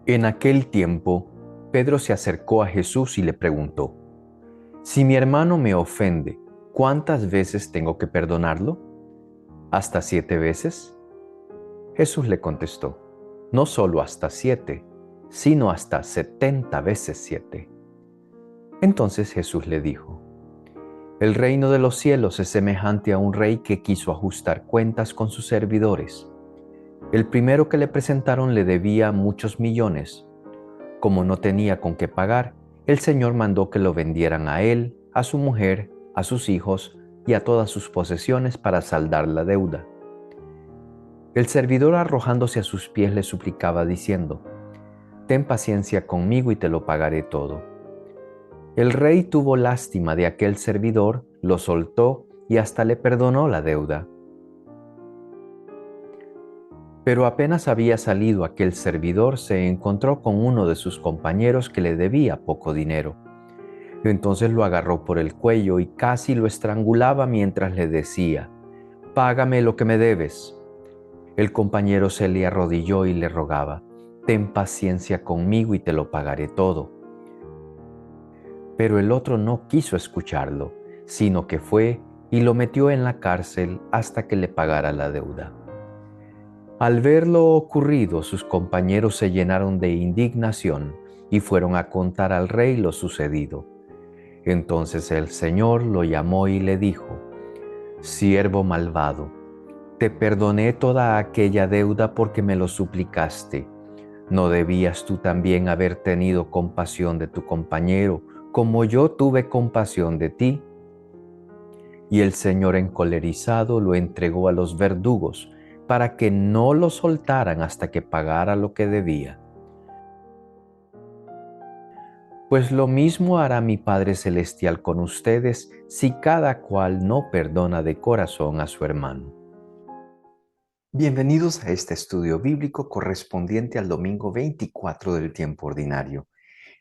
En aquel tiempo, Pedro se acercó a Jesús y le preguntó: Si mi hermano me ofende, ¿cuántas veces tengo que perdonarlo? ¿Hasta 7 veces? Jesús le contestó: No solo hasta 7, sino hasta 70 veces 7. Entonces Jesús le dijo: El reino de los cielos es semejante a un rey que quiso ajustar cuentas con sus servidores. El primero que le presentaron le debía muchos millones. Como no tenía con qué pagar, el Señor mandó que lo vendieran a él, a su mujer, a sus hijos y a todas sus posesiones para saldar la deuda. El servidor, arrojándose a sus pies, le suplicaba diciendo: Ten paciencia conmigo y te lo pagaré todo. El rey tuvo lástima de aquel servidor, lo soltó y hasta le perdonó la deuda. Pero apenas había salido aquel servidor, se encontró con uno de sus compañeros que le debía poco dinero. Entonces lo agarró por el cuello y casi lo estrangulaba mientras le decía: Págame lo que me debes. El compañero se le arrodilló y le rogaba: Ten paciencia conmigo y te lo pagaré todo. Pero el otro no quiso escucharlo, sino que fue y lo metió en la cárcel hasta que le pagara la deuda. Al ver lo ocurrido, sus compañeros se llenaron de indignación y fueron a contar al rey lo sucedido. Entonces el Señor lo llamó y le dijo: Siervo malvado, te perdoné toda aquella deuda porque me lo suplicaste. ¿No debías tú también haber tenido compasión de tu compañero, como yo tuve compasión de ti? Y el Señor, encolerizado, lo entregó a los verdugos, para que no lo soltaran hasta que pagara lo que debía. Pues lo mismo hará mi Padre Celestial con ustedes si cada cual no perdona de corazón a su hermano. Bienvenidos a este estudio bíblico correspondiente al domingo 24 del tiempo ordinario.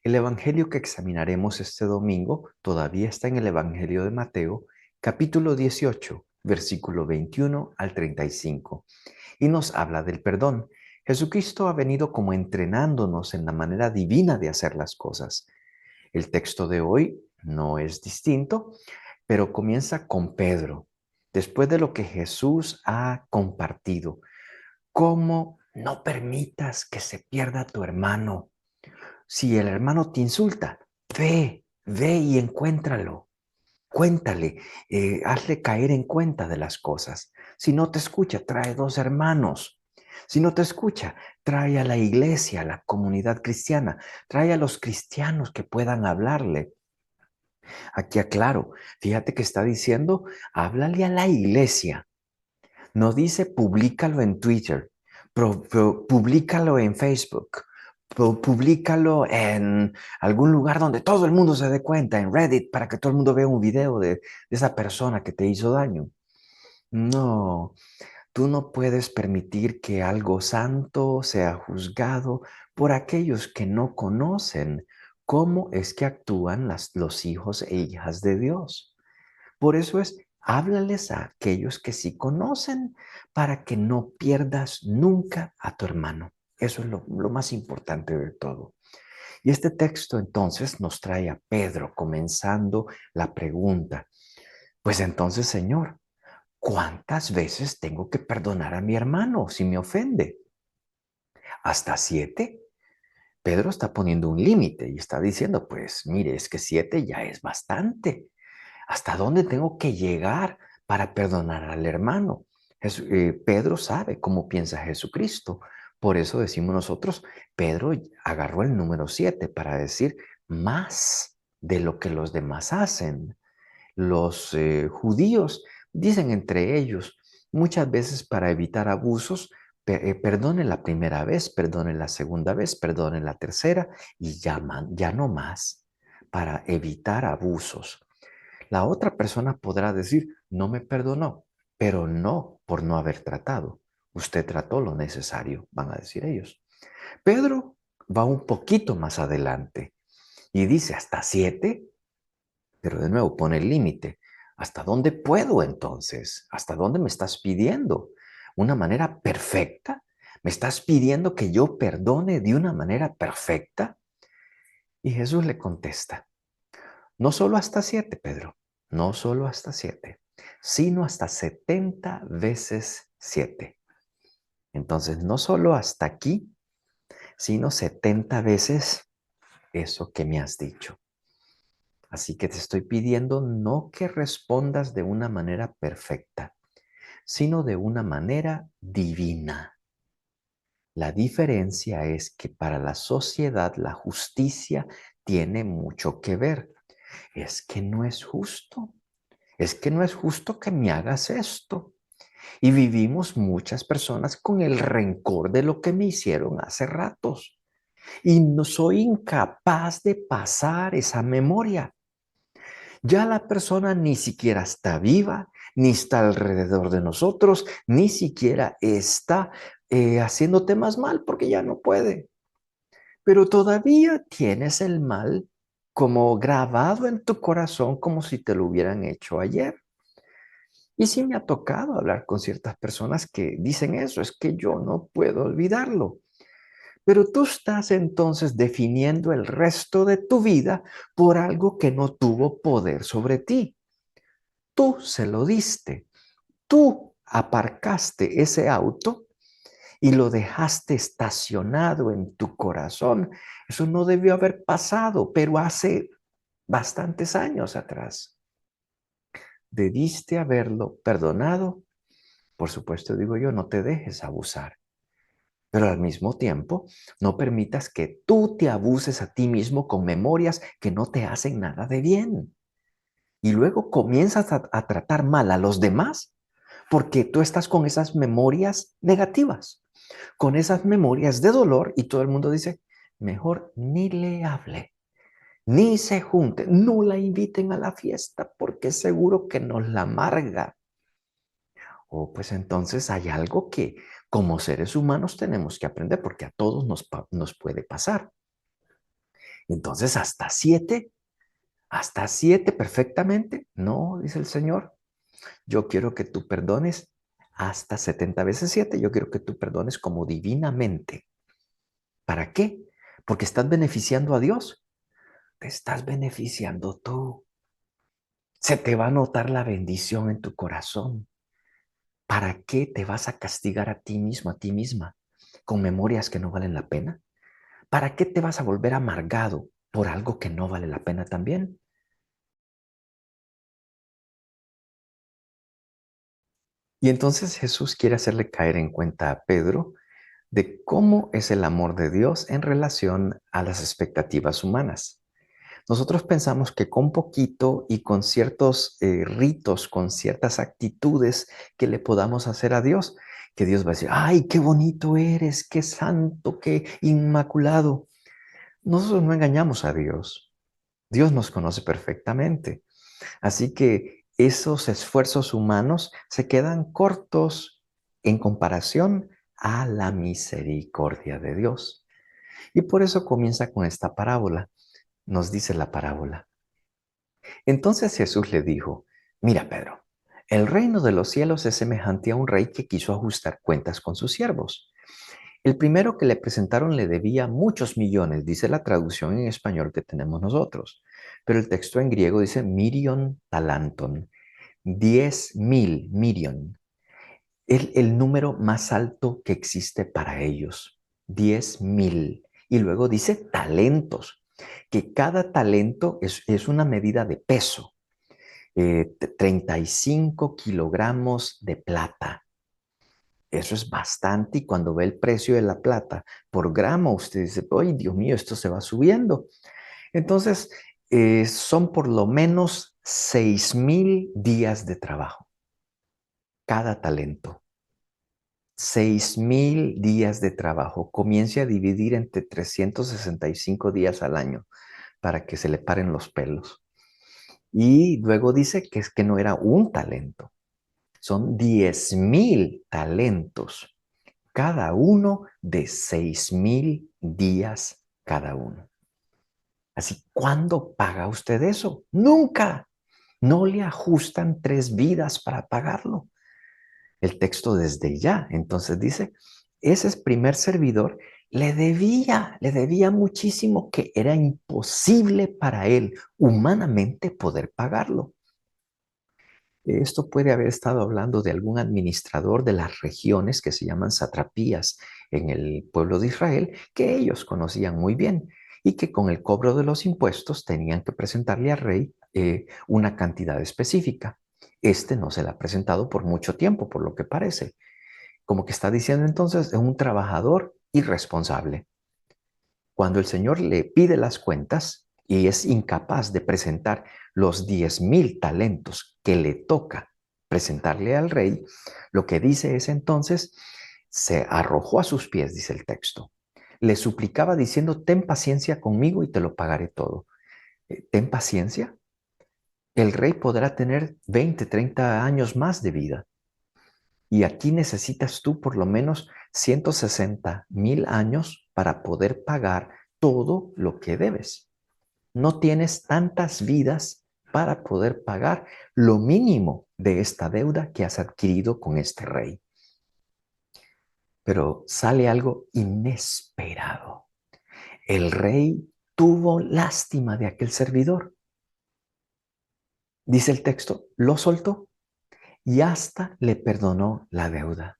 El evangelio que examinaremos este domingo todavía está en el Evangelio de Mateo, capítulo 18, versículo 21 al 35, y nos habla del perdón. Jesucristo ha venido como entrenándonos en la manera divina de hacer las cosas. El texto de hoy no es distinto, pero comienza con Pedro, después de lo que Jesús ha compartido. ¿Cómo no permitas que se pierda tu hermano? Si el hermano te insulta, ve y encuéntralo. Cuéntale, hazle caer en cuenta de las cosas. Si no te escucha, trae dos hermanos. Si no te escucha, trae a la iglesia, a la comunidad cristiana, trae a los cristianos que puedan hablarle. Aquí aclaro, fíjate que está diciendo: háblale a la iglesia. No dice públicalo en Twitter, públicalo en Facebook, públicalo en algún lugar donde todo el mundo se dé cuenta, en Reddit, para que todo el mundo vea un video de esa persona que te hizo daño. No, tú no puedes permitir que algo santo sea juzgado por aquellos que no conocen cómo es que actúan los hijos e hijas de Dios. Por eso háblales a aquellos que sí conocen, para que no pierdas nunca a tu hermano. Eso es lo más importante de todo. Y este texto entonces nos trae a Pedro comenzando la pregunta: Pues entonces, Señor, ¿cuántas veces tengo que perdonar a mi hermano si me ofende? ¿Hasta 7? Pedro está poniendo un límite y está diciendo: pues mire, es que 7 ya es bastante. ¿Hasta dónde tengo que llegar para perdonar al hermano? Pedro sabe cómo piensa Jesucristo. Por eso decimos nosotros: Pedro agarró el número 7 para decir más de lo que los demás hacen. Los judíos dicen entre ellos, muchas veces para evitar abusos: perdone la primera vez, perdone la segunda vez, perdone la tercera y ya no más, para evitar abusos. La otra persona podrá decir: no me perdonó, pero no por no haber tratado. Usted trató lo necesario, van a decir ellos. Pedro va un poquito más adelante y dice: hasta 7, pero de nuevo pone el límite. ¿Hasta dónde puedo entonces? ¿Hasta dónde me estás pidiendo? ¿Una manera perfecta? ¿Me estás pidiendo que yo perdone de una manera perfecta? Y Jesús le contesta, no solo hasta 7, Pedro, no solo hasta 7, sino hasta 70 veces 7. Entonces, no solo hasta aquí, sino 70 veces eso que me has dicho. Así que te estoy pidiendo no que respondas de una manera perfecta, sino de una manera divina. La diferencia es que para la sociedad la justicia tiene mucho que ver. Es que no es justo. Es que no es justo que me hagas esto. Y vivimos muchas personas con el rencor de lo que me hicieron hace ratos. Y no soy incapaz de pasar esa memoria. Ya la persona ni siquiera está viva, ni está alrededor de nosotros, ni siquiera está haciéndote más mal porque ya no puede. Pero todavía tienes el mal como grabado en tu corazón como si te lo hubieran hecho ayer. Y sí me ha tocado hablar con ciertas personas que dicen eso, es que yo no puedo olvidarlo. Pero tú estás entonces definiendo el resto de tu vida por algo que no tuvo poder sobre ti. Tú se lo diste. Tú aparcaste ese auto y lo dejaste estacionado en tu corazón. Eso no debió haber pasado, pero hace bastantes años atrás. Debiste haberlo perdonado. Por supuesto, digo yo, no te dejes abusar. Pero al mismo tiempo, no permitas que tú te abuses a ti mismo con memorias que no te hacen nada de bien. Y luego comienzas a tratar mal a los demás porque tú estás con esas memorias negativas, con esas memorias de dolor y todo el mundo dice, mejor ni le hable, ni se junte, no la inviten a la fiesta porque seguro que nos la amarga. O pues entonces hay algo que como seres humanos tenemos que aprender porque a todos nos puede pasar. Entonces, hasta siete perfectamente. No, dice el Señor. Yo quiero que tú perdones hasta 70 veces 7. Yo quiero que tú perdones como divinamente. ¿Para qué? Porque estás beneficiando a Dios. Te estás beneficiando tú. Se te va a notar la bendición en tu corazón. ¿Para qué te vas a castigar a ti mismo, a ti misma, con memorias que no valen la pena? ¿Para qué te vas a volver amargado por algo que no vale la pena también? Y entonces Jesús quiere hacerle caer en cuenta a Pedro de cómo es el amor de Dios en relación a las expectativas humanas. Nosotros pensamos que con poquito y con ciertos ritos, con ciertas actitudes que le podamos hacer a Dios, que Dios va a decir, ay, qué bonito eres, qué santo, qué inmaculado. Nosotros no engañamos a Dios. Dios nos conoce perfectamente. Así que esos esfuerzos humanos se quedan cortos en comparación a la misericordia de Dios. Y por eso comienza con esta parábola. Nos dice la parábola. Entonces Jesús le dijo, mira Pedro, el reino de los cielos es semejante a un rey que quiso ajustar cuentas con sus siervos. El primero que le presentaron le debía muchos millones, dice la traducción en español que tenemos nosotros, pero el texto en griego dice mirion talanton, 10,000 mirion, el número más alto que existe para ellos, 10,000. Y luego dice talentos, que cada talento es una medida de peso, 35 kilogramos de plata. Eso es bastante y cuando ve el precio de la plata por gramo, usted dice, ¡ay, Dios mío, esto se va subiendo! Entonces, son por lo menos 6,000 días de trabajo, cada talento. 6,000 días de trabajo. Comience a dividir entre 365 días al año para que se le paren los pelos. Y luego dice que es que no era un talento, son 10,000 talentos, cada uno de 6,000 días cada uno. Así, ¿cuándo paga usted eso? Nunca. No le ajustan 3 vidas para pagarlo. El texto desde ya, entonces dice, ese primer servidor le debía muchísimo que era imposible para él humanamente poder pagarlo. Esto puede haber estado hablando de algún administrador de las regiones que se llaman satrapías en el pueblo de Israel, que ellos conocían muy bien y que con el cobro de los impuestos tenían que presentarle al rey una cantidad específica. Este no se la ha presentado por mucho tiempo, por lo que parece. Como que está diciendo entonces, es un trabajador irresponsable. Cuando el Señor le pide las cuentas y es incapaz de presentar los 10,000 talentos que le toca presentarle al rey, lo que dice es entonces, se arrojó a sus pies, dice el texto. Le suplicaba diciendo, ten paciencia conmigo y te lo pagaré todo. ¿Ten paciencia? El rey podrá tener 20, 30 años más de vida. Y aquí necesitas tú por lo menos 160,000 años para poder pagar todo lo que debes. No tienes tantas vidas para poder pagar lo mínimo de esta deuda que has adquirido con este rey. Pero sale algo inesperado. El rey tuvo lástima de aquel servidor. Dice el texto, lo soltó y hasta le perdonó la deuda.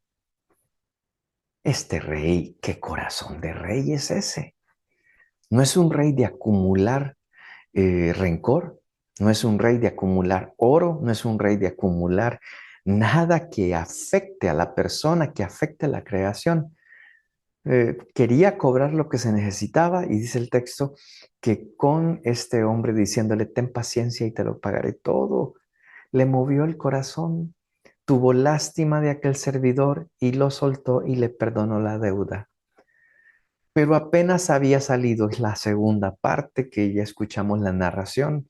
Este rey, ¿qué corazón de rey es ese? No es un rey de acumular rencor, no es un rey de acumular oro, no es un rey de acumular nada que afecte a la persona, que afecte a la creación. Quería cobrar lo que se necesitaba y dice el texto que con este hombre diciéndole, ten paciencia y te lo pagaré todo, le movió el corazón, tuvo lástima de aquel servidor y lo soltó y le perdonó la deuda. Pero apenas había salido, es la segunda parte que ya escuchamos la narración,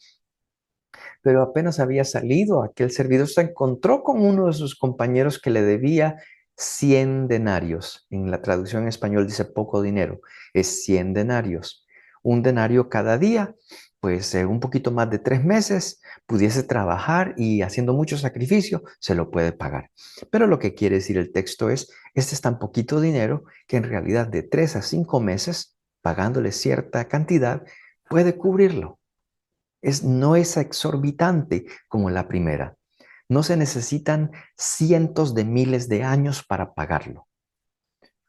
pero apenas había salido, aquel servidor se encontró con uno de sus compañeros que le debía 100 denarios. En la traducción en español dice poco dinero, es 100 denarios. Un denario cada día, pues un poquito más de 3 meses, pudiese trabajar y haciendo mucho sacrificio, se lo puede pagar. Pero lo que quiere decir el texto es, este es tan poquito dinero que en realidad de 3 a 5 meses, pagándole cierta cantidad, puede cubrirlo. No es exorbitante como la primera. No se necesitan cientos de miles de años para pagarlo.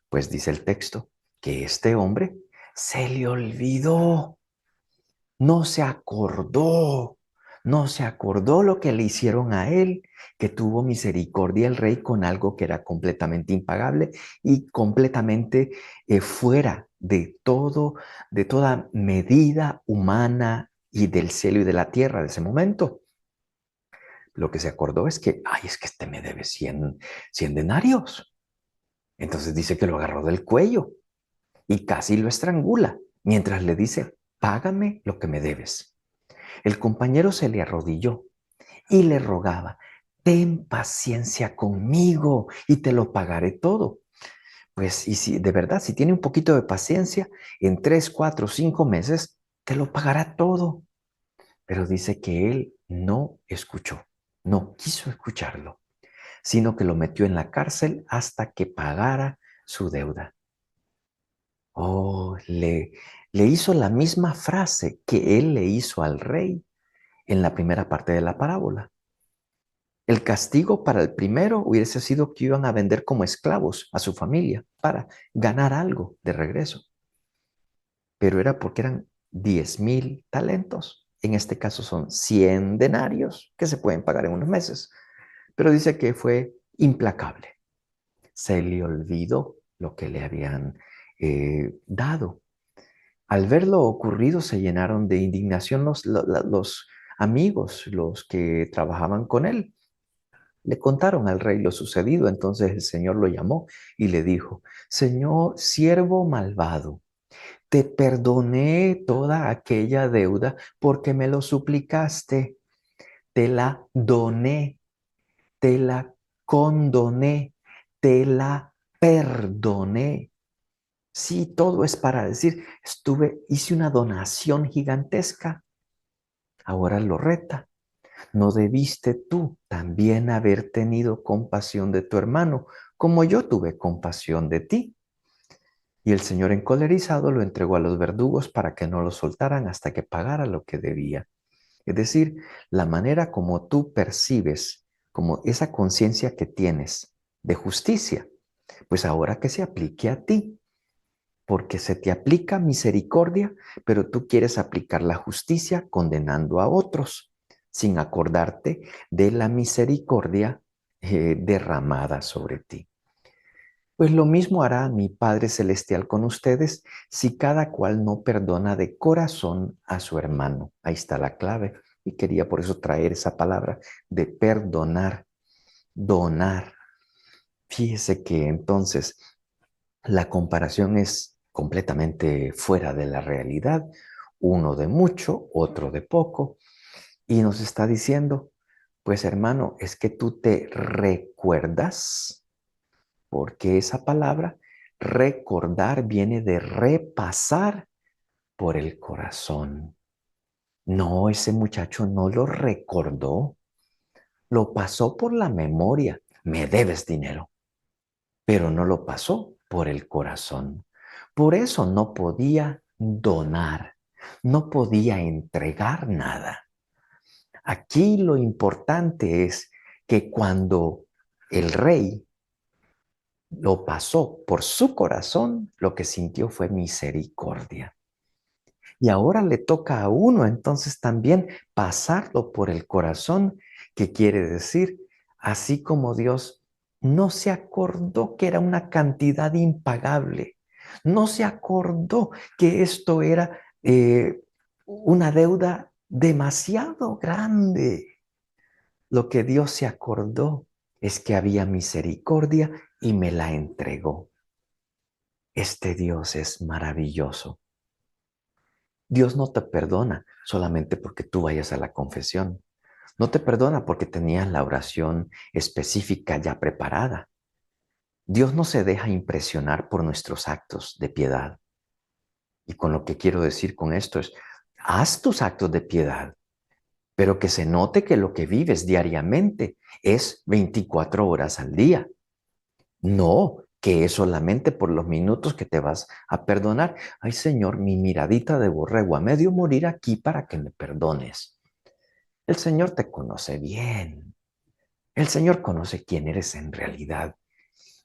Pues dice el texto que este hombre se le olvidó, no se acordó lo que le hicieron a él, que tuvo misericordia el rey con algo que era completamente impagable y completamente fuera de toda medida humana y del cielo y de la tierra de ese momento. Lo que se acordó es que, ay, es que este me debe 100 denarios. Entonces dice que lo agarró del cuello y casi lo estrangula mientras le dice, págame lo que me debes. El compañero se le arrodilló y le rogaba, ten paciencia conmigo y te lo pagaré todo. Pues, y si de verdad, si tiene un poquito de paciencia, en 3, 4, 5 meses, te lo pagará todo. Pero dice que él no escuchó, no quiso escucharlo, sino que lo metió en la cárcel hasta que pagara su deuda. Oh, le hizo la misma frase que él le hizo al rey en la primera parte de la parábola. El castigo para el primero hubiese sido que iban a vender como esclavos a su familia para ganar algo de regreso. Pero era porque eran 10,000 talentos. En este caso son 100 denarios que se pueden pagar en unos meses. Pero dice que fue implacable. Se le olvidó lo que le habían dado. Al ver lo ocurrido se llenaron de indignación los amigos, los que trabajaban con él. Le contaron al rey lo sucedido, entonces el Señor lo llamó y le dijo, Señor, siervo malvado, te perdoné toda aquella deuda porque me lo suplicaste, te la doné, te la condoné, te la perdoné. Sí, todo es para decir, hice una donación gigantesca. Ahora lo reta. ¿No debiste tú también haber tenido compasión de tu hermano, como yo tuve compasión de ti? Y el Señor encolerizado lo entregó a los verdugos para que no lo soltaran hasta que pagara lo que debía. Es decir, la manera como tú percibes, como esa conciencia que tienes de justicia, pues ahora que se aplique a ti, porque se te aplica misericordia, pero tú quieres aplicar la justicia condenando a otros, sin acordarte de la misericordia derramada sobre ti. Pues lo mismo hará mi Padre Celestial con ustedes si cada cual no perdona de corazón a su hermano. Ahí está la clave. Y quería por eso traer esa palabra de perdonar, donar. Fíjese que entonces la comparación es completamente fuera de la realidad. Uno de mucho, otro de poco. Y nos está diciendo, pues hermano, es que tú te recuerdas, porque esa palabra recordar viene de repasar por el corazón. No, ese muchacho no lo recordó, lo pasó por la memoria. Me debes dinero, pero no lo pasó por el corazón. Por eso no podía donar, no podía entregar nada. Aquí lo importante es que cuando el rey lo pasó por su corazón, lo que sintió fue misericordia. Y ahora le toca a uno entonces también pasarlo por el corazón, que quiere decir, así como Dios no se acordó que era una cantidad impagable, no se acordó que esto era una deuda demasiado grande. Lo que Dios se acordó es que había misericordia y me la entregó. Este Dios es maravilloso. Dios no te perdona solamente porque tú vayas a la confesión. No te perdona porque tenías la oración específica ya preparada. Dios no se deja impresionar por nuestros actos de piedad. Y con lo que quiero decir con esto es, haz tus actos de piedad, pero que se note que lo que vives diariamente es 24 horas al día. No, que es solamente por los minutos que te vas a perdonar. Ay, Señor, mi miradita de borrego a medio morir aquí para que me perdones. El Señor te conoce bien. El Señor conoce quién eres en realidad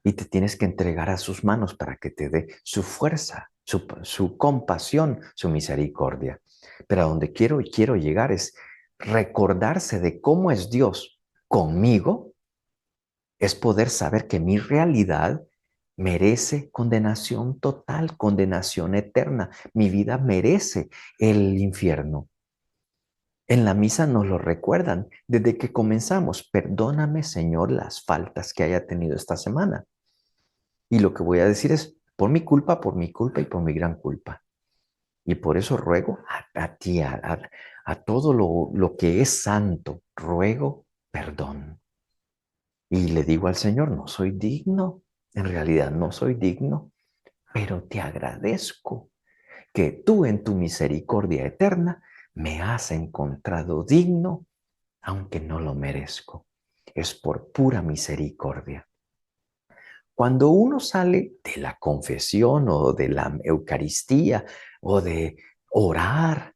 y te tienes que entregar a sus manos para que te dé su fuerza, su compasión, su misericordia. Pero a donde quiero llegar es recordarse de cómo es Dios conmigo, es poder saber que mi realidad merece condenación total, condenación eterna. Mi vida merece el infierno. En la misa nos lo recuerdan desde que comenzamos. Perdóname, Señor, las faltas que haya tenido esta semana. Y lo que voy a decir es, por mi culpa y por mi gran culpa. Y por eso ruego a ti, a todo lo que es santo, ruego perdón. Y le digo al Señor, no soy digno, en realidad no soy digno, pero te agradezco que tú en tu misericordia eterna me has encontrado digno, aunque no lo merezco. Es por pura misericordia. Cuando uno sale de la confesión o de la Eucaristía o de orar,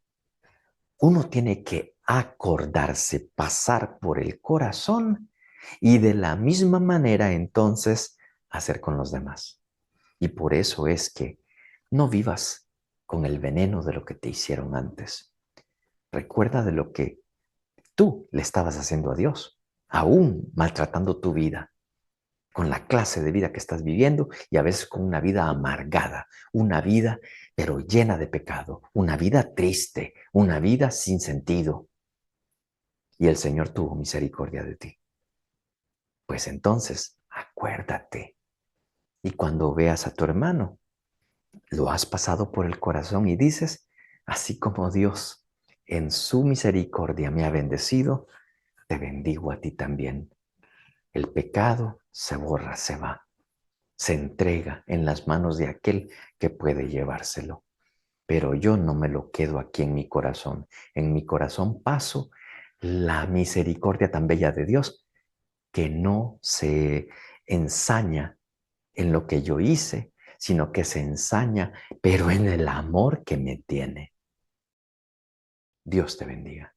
uno tiene que acordarse, pasar por el corazón y de la misma manera entonces hacer con los demás. Y por eso es que no vivas con el veneno de lo que te hicieron antes. Recuerda de lo que tú le estabas haciendo a Dios, aún maltratando tu vida, con la clase de vida que estás viviendo y a veces con una vida amargada, una vida pero llena de pecado, una vida triste, una vida sin sentido. Y el Señor tuvo misericordia de ti. Pues entonces, acuérdate. Y cuando veas a tu hermano, lo has pasado por el corazón y dices, así como Dios en su misericordia me ha bendecido, te bendigo a ti también. El pecado se borra, se va, se entrega en las manos de aquel que puede llevárselo. Pero yo no me lo quedo aquí en mi corazón. En mi corazón paso la misericordia tan bella de Dios que no se ensaña en lo que yo hice, sino que se ensaña, pero en el amor que me tiene. Dios te bendiga.